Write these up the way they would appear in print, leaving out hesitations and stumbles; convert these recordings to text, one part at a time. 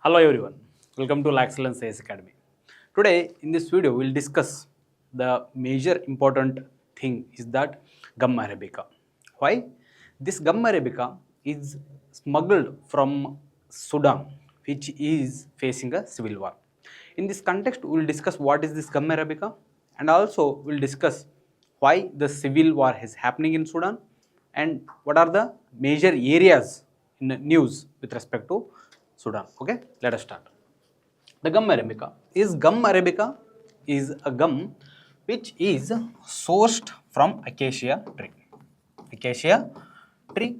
Hello everyone, welcome to Laexcellence IAS Academy. Today in this video we will discuss the major important thing is that gum arabica. Why? This gum arabica is smuggled from Sudan, which is facing a civil war. In this context we will discuss what is this gum arabica, and also we will discuss why the civil war is happening in Sudan and what are the major areas in the news with respect to Sudan. Okay, let us start. The gum arabica is a gum which is sourced from acacia tree. Acacia tree.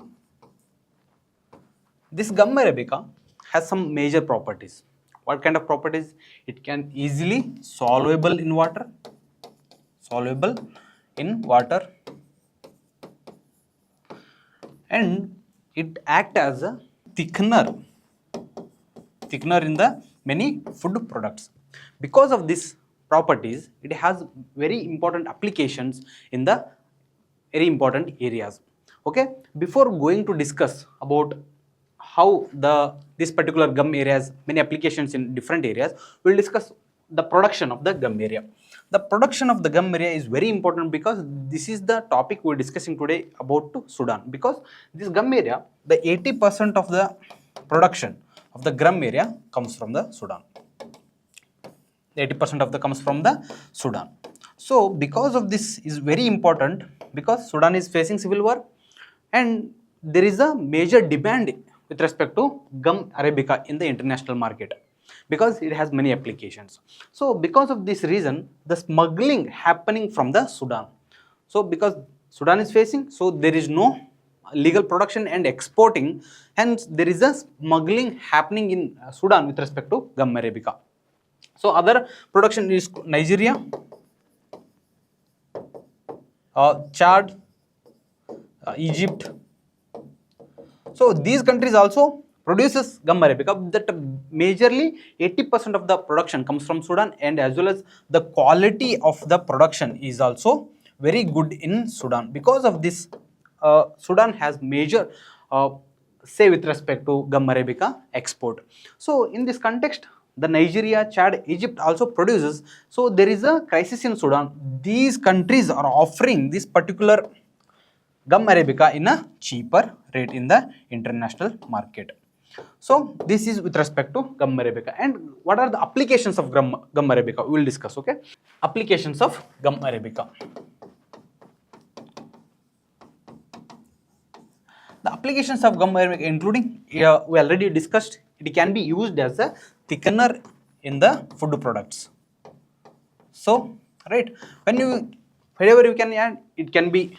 This gum arabica has some major properties. What kind of properties? It can easily soluble in water. Soluble in water. And it acts as a thickener in the many food products. Because of these properties, it has very important applications in the very important areas. Okay, before going to discuss about how this particular gum area has many applications in different areas, we'll discuss the production of the gum area. The production of the gum area is very important because this is the topic we're discussing today about Sudan. Because this gum area, the 80% of the production of the gum area comes from the Sudan. 80% of the comes from the Sudan. So because of this is very important, because Sudan is facing civil war and there is a major demand with respect to gum arabica in the international market because it has many applications. So because of this reason, the smuggling happening from the Sudan. So because Sudan is facing, so there is no legal production and exporting, hence there is a smuggling happening in Sudan with respect to gum arabica. So other production is Nigeria, Chad, Egypt. So these countries also produces gum arabica. That majorly 80% of the production comes from Sudan, and as well as the quality of the production is also very good in Sudan. Because of this, Sudan has major say with respect to gum arabica export. So in this context, the Nigeria, Chad, Egypt also produces. So there is a crisis in Sudan. These countries are offering this particular gum arabica in a cheaper rate in the international market. So this is with respect to gum arabica. And what are the applications of gum arabica? We will discuss. Okay, applications of gum arabica. The applications of gum arabica, including we already discussed, it can be used as a thickener in the food products. So, right, whenever you can add, it can be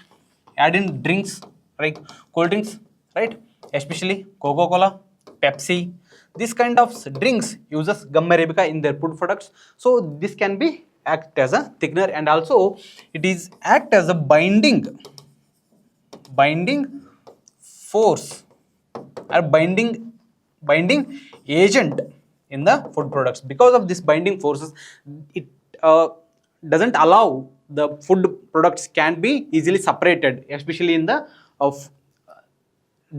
add in drinks, like cold drinks, right? Especially Coca-Cola, Pepsi, this kind of drinks uses gum arabica in their food products. So this can be act as a thickener, and also it is act as a binding force or binding agent in the food products. Because of this binding forces, it doesn't allow the food products can be easily separated, especially in the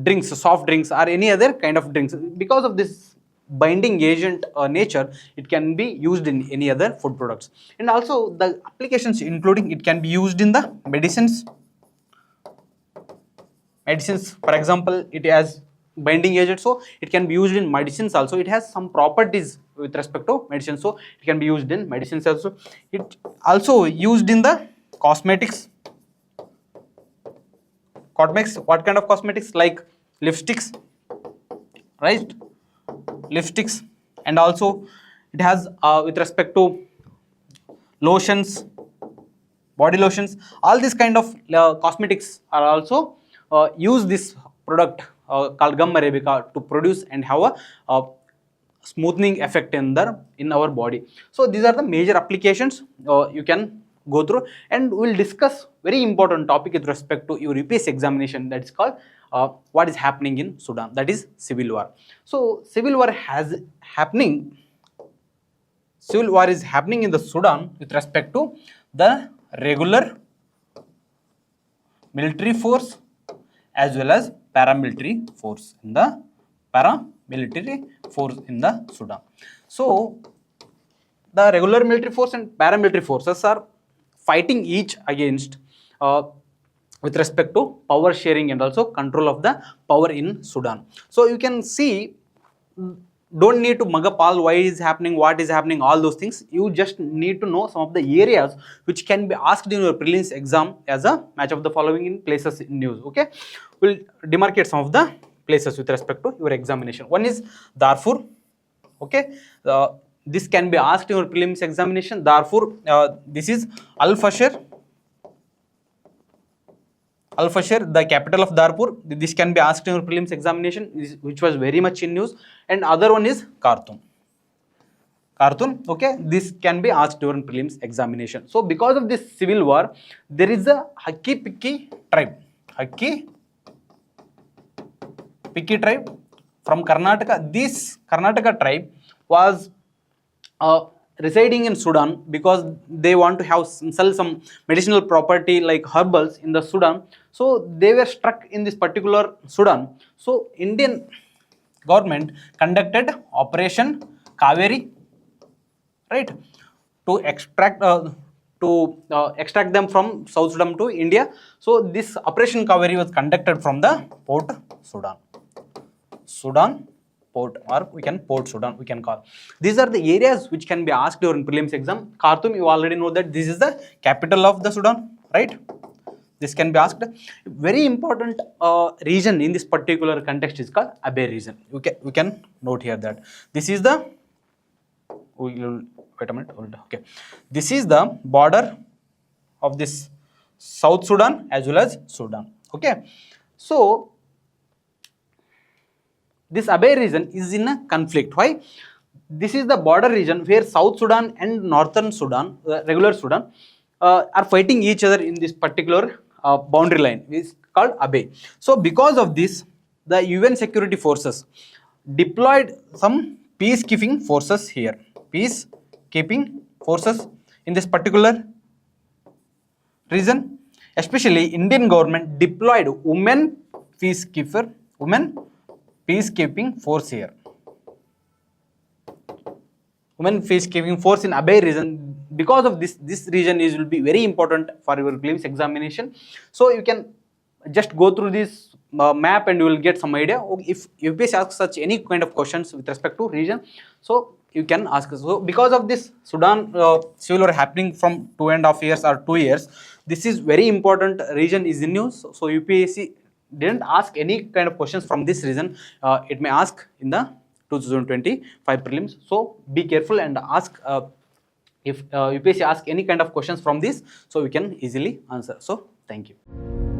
drinks, soft drinks or any other kind of drinks. Because of this binding agent nature, it can be used in any other food products. And also the applications including it can be used in the medicines. For example, it has binding agent, so it can be used in medicines also. It has some properties with respect to medicine, so it can be used in medicines also. It also used in the cosmetics. What kind of cosmetics? Like lipsticks, right? Lipsticks. And also it has with respect to lotions, body lotions. All these kind of cosmetics are also use this product called gum arabica to produce and have a smoothing effect in our body. So these are the major applications you can go through, and we'll discuss very important topic with respect to your UPSC examination, that is called what is happening in Sudan, that is civil war. So civil war is happening in the Sudan with respect to the regular military force as well as paramilitary force in the paramilitary force in the Sudan. So the regular military force and paramilitary forces are fighting each against with respect to power sharing and also control of the power in Sudan. So you can see, don't need to mug up all why is happening, what is happening, all those things. You just need to know some of the areas which can be asked in your prelims exam as a match of the following in places in news. Okay, we'll demarcate some of the places with respect to your examination. One is Darfur. Okay, this can be asked in your prelims examination. Darfur, this is Al-Fashir, the capital of Darfur. This can be asked in your prelims examination, which was very much in news. And other one is Khartoum. Okay, this can be asked during prelims examination. So because of this civil war, there is a Hakki-Pikki tribe. Hakki-Pikki tribe from Karnataka. This Karnataka tribe was residing in Sudan because they want to have sell some medicinal property like herbals in the Sudan. So they were struck in this particular Sudan. So Indian government conducted Operation Kaveri, right, to extract them from South Sudan to India. So this Operation Kaveri was conducted from the Port Sudan Port, or we can Port Sudan, we can call. These are the areas which can be asked during prelims exam. Khartoum, you already know that this is the capital of the Sudan, right? This can be asked. Very important region in this particular context is called Abyei region. We can note here that this is the, wait a minute, okay. This is the border of this South Sudan as well as Sudan. Okay, so this Abyei region is in a conflict. Why? This is the border region where South Sudan and Northern Sudan, regular Sudan, are fighting each other in this particular boundary line. It's called Abyei. So because of this, the UN security forces deployed some peacekeeping forces here. Peacekeeping forces in this particular region. Especially Indian government deployed women peacekeeping force here. Women peacekeeping force in Abyei region. Because of this region will be very important for your prelims examination. So you can just go through this map and you will get some idea. If UPSC asks such any kind of questions with respect to region, so you can ask. So because of this Sudan civil war happening from 2.5 years or 2 years, this is very important region is in news. So UPSC didn't ask any kind of questions from this region. It may ask in the 2025 prelims. So be careful and ask if UPSC ask any kind of questions from this, so we can easily answer. So thank you.